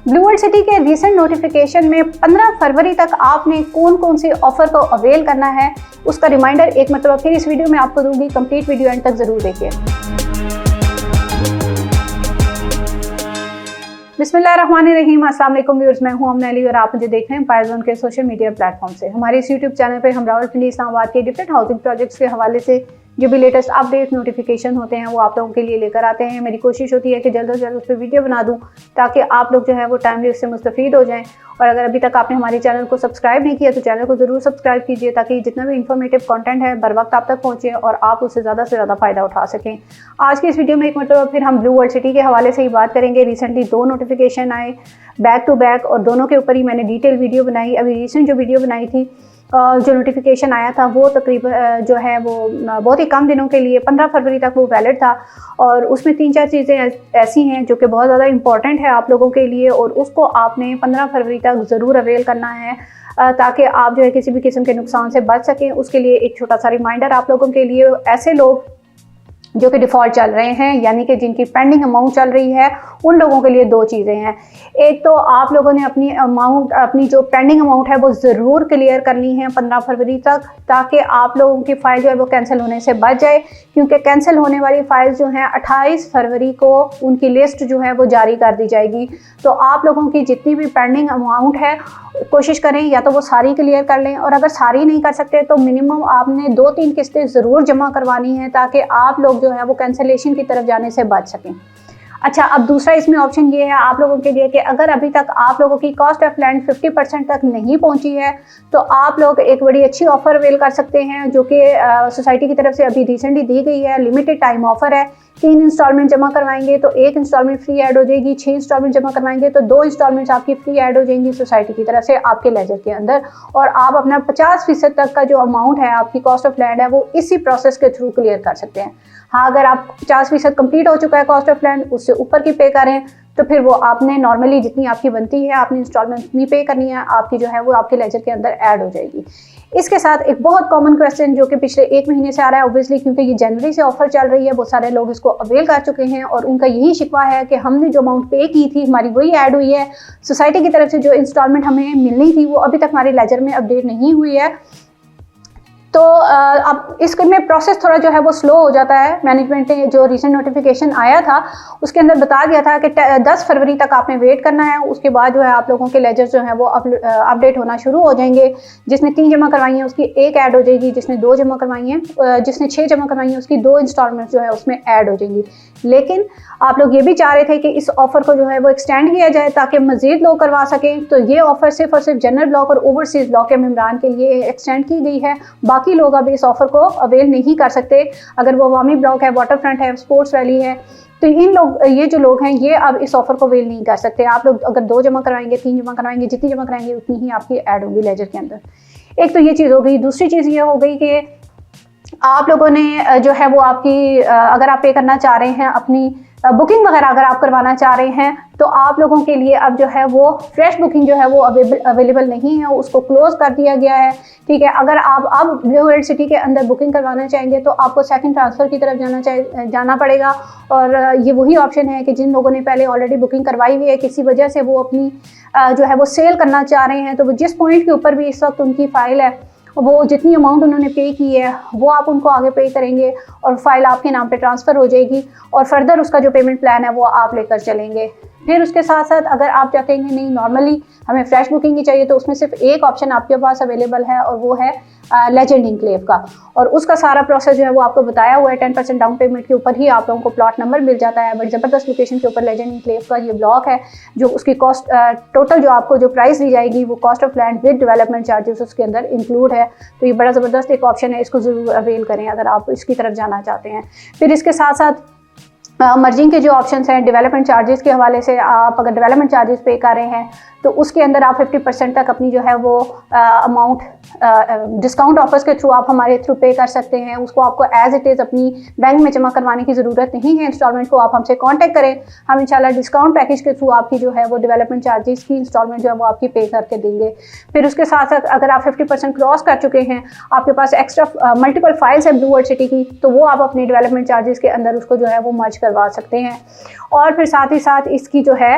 Blue world city के recent notification में 15 फरवरी तक आपने कौन कौन से ऑफर को अवेल करना है उसका रिमाइंडर एक मतलब फिर इस वीडियो में आपको दूंगी। कंप्लीट वीडियो एंड तक जरूर देखिए। बिस्मिल्लाहिर्रहमानिर्रहीम। अस्सलाम वालेकुम व्यूअर्स, मैं हूं अमन अली और आप मुझे देख रहे हैं पायजोन के सोशल मीडिया प्लेटफॉर्म से। हमारे इस यूट्यूब चैनल पे हम रावलपिंडी इस्लामाबाद के डिफरेंट हाउसिंग प्रोजेक्ट्स के हवाले से जो भी लेटेस्ट अपडेट नोटिफिकेशन होते हैं वो आप लोगों के लिए लेकर आते हैं। मेरी कोशिश होती है कि जल्द से जल्द उस पर वीडियो बना दूं ताकि आप लोग जो है वो टाइमली उससे मुस्तफ़ीद हो जाएं। और अगर अभी तक आपने हमारे चैनल को सब्सक्राइब नहीं किया तो चैनल को ज़रूर सब्सक्राइब कीजिए ताकि जितना भी इंफॉर्मेटिव कंटेंट है बर वक्त आप तक पहुँचे और आप उससे ज़्यादा फ़ायदा उठा सकें। आज की इस वीडियो में एक मतलब फिर हम ब्लू वर्ल्ड सिटी के हवाले से ही बात करेंगे। रिसेंटली 2 नोटिफिकेशन आए बैक टू बैक और दोनों के ऊपर ही मैंने डिटेल वीडियो बनाई। अभी रिसेंट जो वीडियो बनाई थी जो नोटिफिकेशन आया था वो तकरीबन जो है वो बहुत ही कम दिनों के लिए 15 फरवरी तक वो वैलिड था और उसमें 3-4 चीज़ें ऐसी हैं जो कि बहुत ज़्यादा इंपॉर्टेंट है आप लोगों के लिए और उसको आपने 15 फरवरी तक ज़रूर अवेल करना है ताकि आप जो है किसी भी किस्म के नुकसान से बच सकें। उसके लिए एक छोटा सा रिमाइंडर आप लोगों के लिए, ऐसे लोग जो कि डिफ़ॉल्ट चल रहे हैं यानी कि जिनकी पेंडिंग अमाउंट चल रही है उन लोगों के लिए 2 चीज़ें हैं। एक तो आप लोगों ने अपनी जो पेंडिंग अमाउंट है वो ज़रूर क्लियर करनी है 15 फरवरी तक ताकि आप लोगों की फ़ाइल जो है वो कैंसिल होने से बच जाए, क्योंकि कैंसिल होने वाली फ़ाइल जो हैं 28 फरवरी को उनकी लिस्ट जो है वो जारी कर दी जाएगी। तो आप लोगों की जितनी भी पेंडिंग अमाउंट है कोशिश करें या तो वो सारी क्लियर कर लें और अगर सारी नहीं कर सकते तो मिनिमम आपने 2-3 किस्तें ज़रूर जमा करवानी है ताकि आप लोग जो है वो कैंसिलेशन की तरफ जाने से बच सकें। अच्छा, अब दूसरा इसमें ऑप्शन ये है आप लोगों के लिए कि अगर अभी तक आप लोगों की कॉस्ट ऑफ लैंड 50% तक नहीं पहुंची है तो आप लोग एक बड़ी अच्छी ऑफ़र अवेल कर सकते हैं जो कि सोसाइटी की तरफ से अभी रिसेंटली दी गई है। लिमिटेड टाइम ऑफ़र है। 3 इंस्टॉलमेंट जमा करवाएंगे तो 1 इंस्टॉलमेंट फ्री ऐड हो जाएगी। 6 इंस्टॉलमेंट जमा करवाएंगे तो 2 इंस्टॉलमेंट्स आपकी फ्री ऐड हो जाएंगी सोसाइटी की तरफ से आपके लेजर के अंदर और आप अपना 50% तक का जो अमाउंट है आपकी कॉस्ट ऑफ लैंड है वो इसी प्रोसेस के थ्रू क्लियर कर सकते हैं। हाँ, अगर आप 50% कंप्लीट हो चुका है कॉस्ट ऑफ लैंड उससे ऊपर की पे करें तो फिर वो आपने नॉर्मली जितनी आपकी बनती है आपने इंस्टॉलमेंट भी पे करनी है, आपकी जो है वो आपके लेजर के अंदर ऐड हो जाएगी। इसके साथ एक बहुत कॉमन क्वेश्चन जो कि पिछले 1 महीने से आ रहा है, ऑब्वियसली क्योंकि ये जनवरी से ऑफर चल रही है बहुत सारे लोग इसको अवेल कर चुके हैं और उनका यही शिकवा है कि हमने जो अमाउंट पे की थी हमारी वही ऐड हुई है, सोसाइटी की तरफ से जो इंस्टॉलमेंट हमें मिलनी थी वो अभी तक हमारे लेजर में अपडेट नहीं हुई है। तो अब इसके में प्रोसेस थोड़ा जो है वो स्लो हो जाता है। मैनेजमेंट ने जो रिसेंट नोटिफिकेशन आया था उसके अंदर बता दिया था कि 10 फरवरी तक आपने वेट करना है, उसके बाद जो है आप लोगों के लेजर जो है वो अपडेट होना शुरू हो जाएंगे। जिसने 3 जमा करवाई हैं उसकी 1 ऐड हो जाएगी, जिसने 2 जमा करवाई हैं जिसने 6 जमा करवाई हैं उसकी 2 इंस्टॉलमेंट जो है उसमें ऐड हो जाएंगी। लेकिन आप लोग ये भी चाह रहे थे कि इस ऑफ़र को जो है वो एक्सटेंड किया जाए ताकि मज़ीद लोग करवा सकें, तो ये ऑफ़र सिर्फ और सिर्फ जनरल ब्लॉक और ओवरसीज़ ब्लॉक के मेम्बरान के लिए एक्सटेंड की गई है। बाकी लोग अब इस ऑफ़र को अवेल नहीं कर सकते। अगर वो अवामी ब्लॉक है, वाटर फ्रंट है, स्पोर्ट्स वैली है तो ये जो लोग हैं ये अब इस ऑफ़र को अवेल नहीं कर सकते। आप लोग अगर 2 जमा करवाएंगे, 3 जमा करवाएंगे, जितनी जमा कराएंगे उतनी ही आपकी ऐड होगी लेजर के अंदर। एक तो ये चीज़ हो गई। दूसरी चीज़ ये हो गई कि आप लोगों ने जो है वो आपकी अगर आप पे करना चाह रहे हैं अपनी बुकिंग वगैरह अगर आप करवाना चाह रहे हैं तो आप लोगों के लिए अब जो है वो फ्रेश बुकिंग जो है वो अवेलेबल नहीं है, उसको क्लोज कर दिया गया है। ठीक है, अगर आप अब ब्लू वर्ल्ड सिटी के अंदर बुकिंग करवाना चाहेंगे तो आपको सेकंड ट्रांसफ़र की तरफ जाना पड़ेगा और ये वही ऑप्शन है कि जिन लोगों ने पहले ऑलरेडी बुकिंग करवाई हुई है किसी वजह से वो अपनी जो है वो सेल करना चाह रहे हैं तो वो जिस पॉइंट के ऊपर भी इस वक्त उनकी फ़ाइल है वो जितनी अमाउंट उन्होंने पे की है वो आप उनको आगे पे करेंगे और फाइल आपके नाम पे ट्रांसफ़र हो जाएगी और फर्दर उसका जो पेमेंट प्लान है वो आप लेकर चलेंगे। फिर उसके साथ साथ अगर आप चाहते हैं नहीं नॉर्मली हमें फ्रेश बुकिंग ही चाहिए तो उसमें सिर्फ एक ऑप्शन आपके पास अवेलेबल है और वो है लेजेंड इनक्लेव का और उसका सारा प्रोसेस जो है वो आपको बताया हुआ है। 10% डाउन पेमेंट के ऊपर ही आप लोगों को प्लॉट नंबर मिल जाता है। बड़ी ज़बरदस्त लोकेशन के ऊपर लेजेंड इनक्लेव का ये ब्लॉक है जो उसकी कॉस्ट टोटल जो आपको जो प्राइस दी जाएगी वो cost of land with development charges उसके अंदर इंक्लूड है। तो ये बड़ा ज़बरदस्त एक ऑप्शन है, इसको ज़रूर अवेल करें अगर आप इसकी तरफ जाना चाहते हैं। फिर इसके साथ साथ मर्जिंग के जो ऑप्शंस हैं डेवलपमेंट चार्जेस के हवाले से, आप अगर डेवलपमेंट चार्जेस पे कर रहे हैं तो उसके अंदर आप 50% तक अपनी जो है वो अमाउंट डिस्काउंट ऑफर्स के थ्रू आप हमारे थ्रू पे कर सकते हैं। उसको आपको एज इट इज़ अपनी बैंक में जमा करवाने की ज़रूरत नहीं है। इंस्टॉलमेंट को आप हमसे कांटेक्ट करें, हम इंशाल्लाह डिस्काउंट पैकेज के थ्रू आपकी जो है वो डेवलपमेंट चार्जेस की इंस्टॉलमेंट जो है वो आपकी पे करके देंगे। फिर उसके साथ साथ अगर आप 50% क्रॉस कर चुके हैं, आपके पास एक्स्ट्रा मल्टीपल फाइल्स है ब्लू वर्ल्ड सिटी की, तो वो आप अपनी डेवलपमेंट चार्जेस के अंदर उसको जो है वो मर्ज करवा सकते हैं। और फिर साथ ही साथ इसकी जो है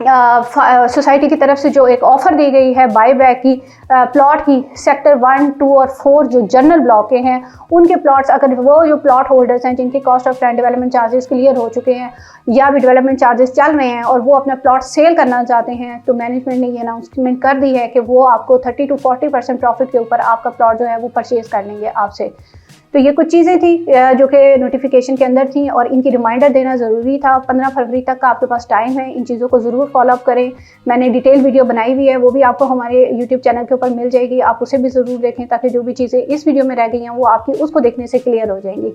सोसाइटी की तरफ से जो एक ऑफ़र दी गई है बाई बैक की प्लॉट की, सेक्टर 1, 2 और 4 जो जनरल ब्लॉक के हैं उनके प्लॉट्स, अगर वो जो प्लॉट होल्डर्स हैं जिनके cost of land development charges clear हो चुके हैं या भी डेवलपमेंट चार्जेस चल रहे हैं और वो अपना प्लॉट सेल करना चाहते हैं, तो मैनेजमेंट ने ये अनाउंसमेंट कर दी है कि वो आपको 30 to 40% प्रॉफिट के ऊपर आपका प्लॉट जो है वो परचेज कर लेंगे आपसे। तो ये कुछ चीज़ें थी जो कि नोटिफिकेशन के अंदर थी और इनकी रिमाइंडर देना ज़रूरी था। 15 फरवरी तक का आपके पास टाइम है, इन चीज़ों को ज़रूर फॉलोअप करें। मैंने डिटेल वीडियो बनाई हुई है, वो भी आपको हमारे यूट्यूब चैनल के ऊपर मिल जाएगी, आप उसे भी ज़रूर देखें ताकि जो भी चीज़ें इस वीडियो में रह गई हैं वो आपकी उसको देखने से क्लियर हो जाएंगी।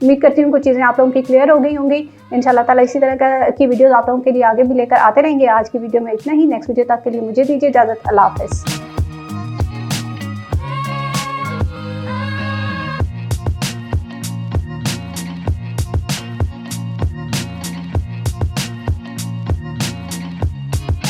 उम्मीद करती हूँ कुछ चीज़ें आप लोगों की क्लियर हो गई होंगी। इंशाल्लाह ताला इसी तरह की वीडियोज़ आप लोगों के लिए आगे भी लेकर आते रहेंगे। आज की वीडियो में इतना ही, नेक्स्ट वीडियो तक के लिए मुझे दीजिए इजाज़त। अल्लाह हाफ़िज़।